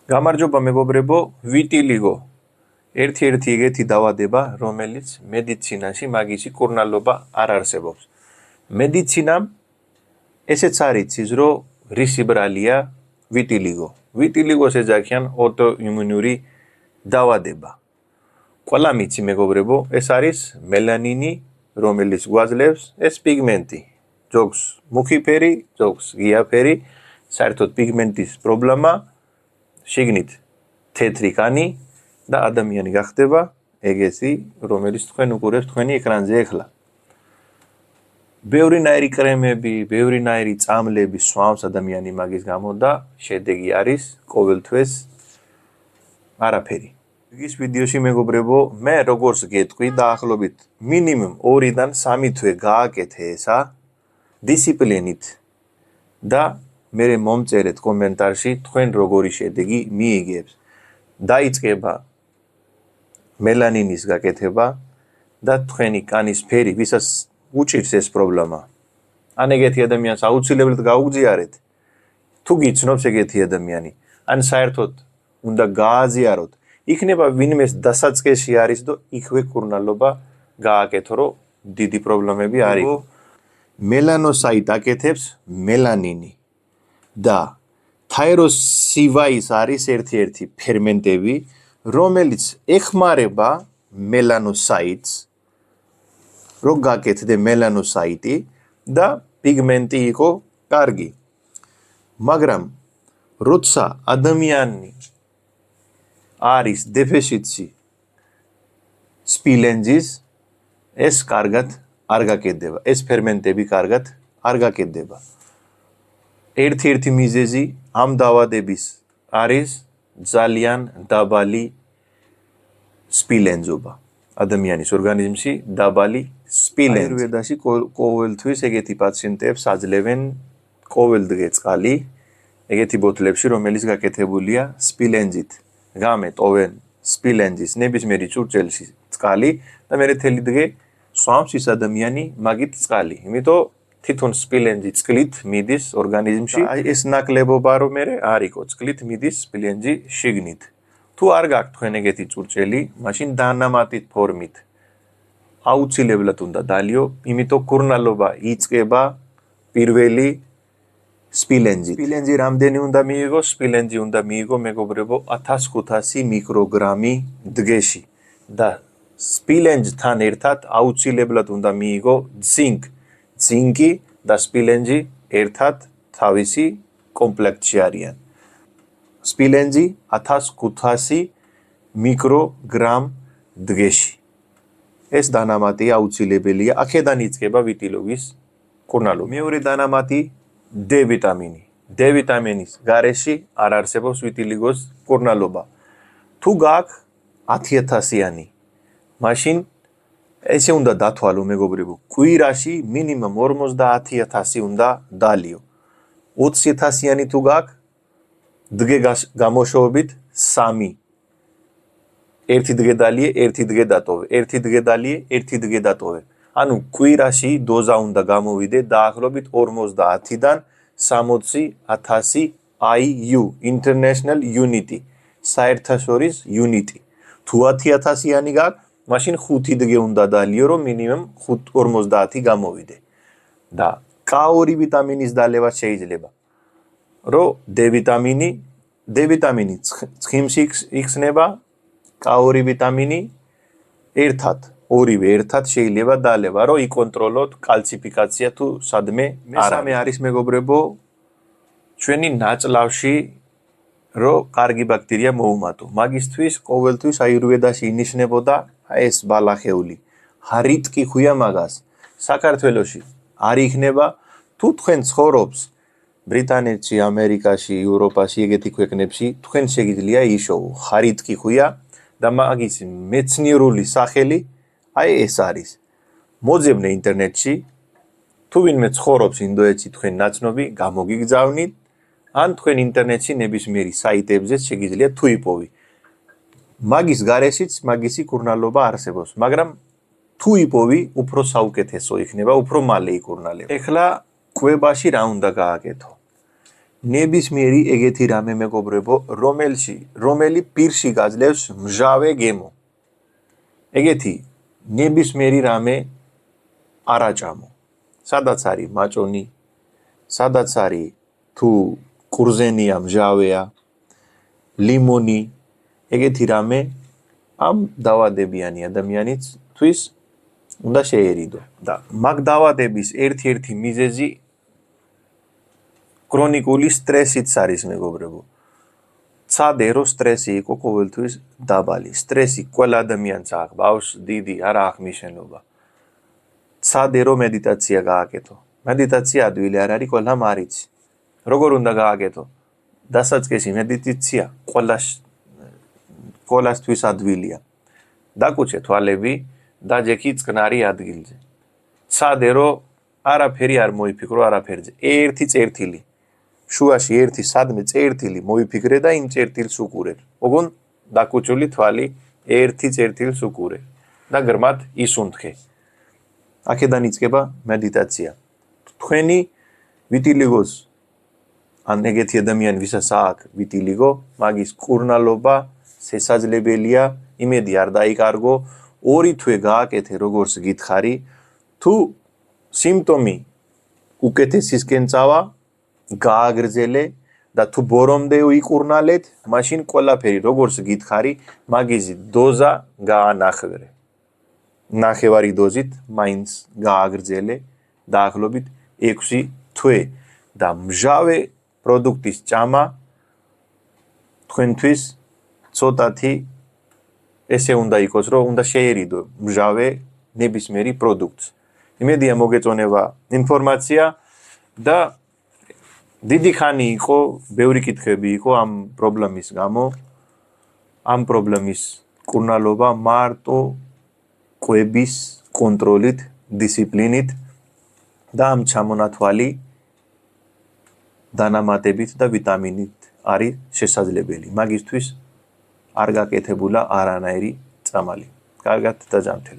გამარჯობა მეგობრებო, ვიტილიგო. ერთ-ერთი ეგეთი დაავადება, რომელიც მედიცინაში მაგისი კურნალობა არ არსებობს. მედიცინამ ესეც არ იცის, რომ რისი ბრალია ვიტილიგო. ვიტილიგოს ეძახიან ოტოიმუნური დაავადება. ყველა მიცი მეგობრებო, ეს არის მელანინი, რომელიც გვაძლევს ეს პიგმენტი. ჯოგს მუქი ფერი, ჯოგს ღია ფერი, საერთოდ პიგმენტის პრობლემა შიგნით თეთრი კანი და ადამიანი გახდება ეგეთი, რომელიც თქვენ უყურებთ თქვენი ეკრანზე ახლა. ბევრინაირი კრემები, ბევრინაირი წამლები სვამს ადამიანი მაგის გამო და შედეგი არის ყოველთვის არაფერი. ის ვიდეოში მეგობრებო, მე როგორც გეტყვი დაახლოებით მინიმუმ 2-დან 3 თვე გააკეთე ესა დისციპლინით და მე მომწერეთ კომენტარში თქვენ როგორი შედეგი მიიღებს. დაიწყება მელანინის გაკეთება და თქვენი კანის ფერი ვისაც უჭირს ეს პრობლემა. ან ეგეთი ადამიანს აუცილებლად გაუგზიარეთ. თუ გიცნობს ეგეთი ადამიანი, ან საერთოდ უნდა გააზიაროთ. იქნება ვინმეს დასაწყისში არის და იქვე კურნალობა გააკეთო, რომ დიდი პრობლემები არ იყო. მელანოსაიტ აკეთებს მელანინი და თაიროსივაის არის ერთ-ერთი ფერმენტები, რომელიც ეხმარება მელანოსაიტს, რომ გაკეთდე მელანოსაიტი და პიგმენტი იყო კარგი. მაგრამ როცა ადამიანი არის დეფიციტში სპილენძის, ეს კარგად არ გაკეთდება, ეს ფერმენტები კარგად არ გაკეთდება. ერთ-ერთი მიზეზი ამ დაავადების არის ძალიან დაბალი სპილენძობა. ადამიანის ორგანიზმში დაბალი სპილენძი. აიურვედაში ყოველთვის ეგეთი პაციენტებს აძლევენ ყოველდღე წყალი, ეგეთი ბოთლებში, რომელიც გაკეთებულია სპილენძით. გამეტოვენ სპილენძის ნებისმიერი ჭურჭელში წყალი და მე თელი დღე სვამს ის ადამიანი მაგით წყალი. იმიტომ თვითონ სპილენძი წყლით მიდის ორგანიზმში. ეს ნაკლებობა რომ მე არ იყო, წყლით მიდის სპილენძი შიგნით. თუ არ გაქვთ თქვენ ეგეთი ჭურჭელი, მაშინ დანამატით ფორმით აუცილებლად უნდა დალიო, იმიტომ კურნალობა იწყება პირველი სპილენძით. სპილენძი რამდენი უნდა მიიღოს? სპილენძი უნდა მიიღო მეგობრებო 1500 მიკროგრამი დღეში და სპილენძთან ერთად აუცილებლად უნდა მიიღო ძინკი. ძინკი და სპილენძი ერთად თავისი კომპლექტში არიან. სპილენძი 1500 მიკროგრამ დღეში. ეს დანამატი აუცილებელია. აქედან იწყება ვიტილიგოს კურნალობა. მეორე დანამატი D ვიტამინი. D ვიტამინის გარეშე არ არსებობს ვიტილიგოს კურნალობა. თუ გაქვს 10000-იანი, მაშინ ესე უნდა დათვალო მეგობრებო. კვირაში მინიმუმ 50000 უნდა დალიო. 20000-იანი თუ გაქვს, დღე გამოშოვებით 3. ერთი დღე დალიე, ერთი დღე დატოვე, ერთი დღე დალიე, ერთი დღე დატოვე. ანუ კვირაში დოზა უნდა გამოვიდე დაახლოებით 50-დან 60000 IU, International Unity, საერთაშორის unity. თუ 10000-იანი გაქვს, მაშინ 5 დღე უნდა დალიო, რომ მინიმუმ 50 გამოვიდე. და K2 ვიტამინის დალევა შეიძლება. რომ D ვიტამინი ცხიმში იხსნება, K2 ვიტამინი ერთად, ორივე ერთად შეიძლება დალევა, რომ იკონტროლოთ კალციფიკაცია თუ სადმე. მესამე არის მეგობრებო, ჩვენი ნაწლავში რომ კარგი ბაქტერია მოუმატო. მაგისთვის ყოველთვის აიურვედაში ინიშნებოდა ეს ბალახეული. ჰარიტკი ხუია მაგას. საქართველოში არ იქნება. თუ თქვენ ცხოვრობს ბრიტანეთში, ამერიკაში, ევროპაში, ეგეთი ქვეყნებში, თქვენ შეგიძლია იშოვო. ჰარიტკი ხუია და მაგის მეცნიერული სახელი ეს არის. მოძებნე ინტერნეტში, თუ ვინმე ცხოვრობს ინდოეთში თქვენ ნაცნობი, გამოგიგზავნით, ან თქვენ ინტერნეტში ნებისმიერი საიტებზე შეგიძლია თუ იპოვი. მაგის გარეშეც მაგისი კურნალობა არსებობს, მაგრამ თუ იპოვი, უფრო საუკეთესო იქნება, უფრო მალე იკურნალება. ეხლა კვებაში რა უნდა გააკეთო? ნებისმიერი ეგეთი რამე მეგობრებო, რომელი პირში გაძლევს მჟავე გემო. ეგეთი ნებისმიერი რამე არ აჭამო. სადაც არის მაჭონი, სადაც არის თუ კურზენია მჟავეა, ლიმონი, ეგეთი რამე ამ დავადებიანი ადამიანისთვის უნდა შეერიდო. და მაგ დავადების ერთ-ერთი მიზეზი კრონიკული სტრესიც არის მეგობრებო. ცადე რომ სტრესი იყო ყოველთვის დაბალი. სტრესი ყველა ადამიანს აქვს, ბავშვს დიდი არა აქვს მნიშვნელობა. ცადე რომ მედიტაცია გააკეთო. მედიტაცია ადვილი არ არის, ყველამ არიცი. როგორ უნდა გააკეთო? დასაწყისი მედიტაცია ყველასთვის ადვილია. დაკუჭე თვალები და ჯექი წყნარი ადგილზე. ცადე რომ არაფერი არ მოიფიქრო არაფერზე. ერთი წერტილი. შუაში ერთი სადმე წერტილი მოიფიქრე და იმ წერტილს უყურე. ოღონ დაკუჭული თვალი ერთი წერტილს უყურე და გრმად ისუნთქე. აქედან იწყება მედიტაცია. თქვენი ვიტილიგოს ან ეგეთი ადამიანი ვისაც აქვს ვიტილიგო, მაგის კურნალობა შესაძლებელია, იმედი არ დაიკარგო, 2 თვე გააკეთე როგორც გითხარი, თუ სიმპტომი უკეთესისკენ წავა, გააგრძელე და თუ ბორომდე უიკურნალეთ, მაშინ ყველაფერი როგორც გითხარი, მაგის დოზა გაანახვერე. ნახევარი დოზით მაინც გააგრძელე დაახლოებით 6 თვე და მჟავე პროდუქტის ჭამა თქვენთვის ცოტათი ესე უნდა იყოს, რომ უნდა შეერიდო მჟავე ნებისმიერი პროდუქტს. იმედია მოგეწონება ინფორმაცია და დიდი ხანი იყო, ბევრი კითხები იყო ამ პრობლემის გამო. ამ პრობლემის კურნალობა მარტო კვების კონტროლით, დისციპლინით და ამ ჩამონათვალი დანამატებით და ვიტამინით არის შესაძლებელი. მაგისთვის არ გაკეთებულა არანაირი წამალი. კარგად და ჯანმრთელად.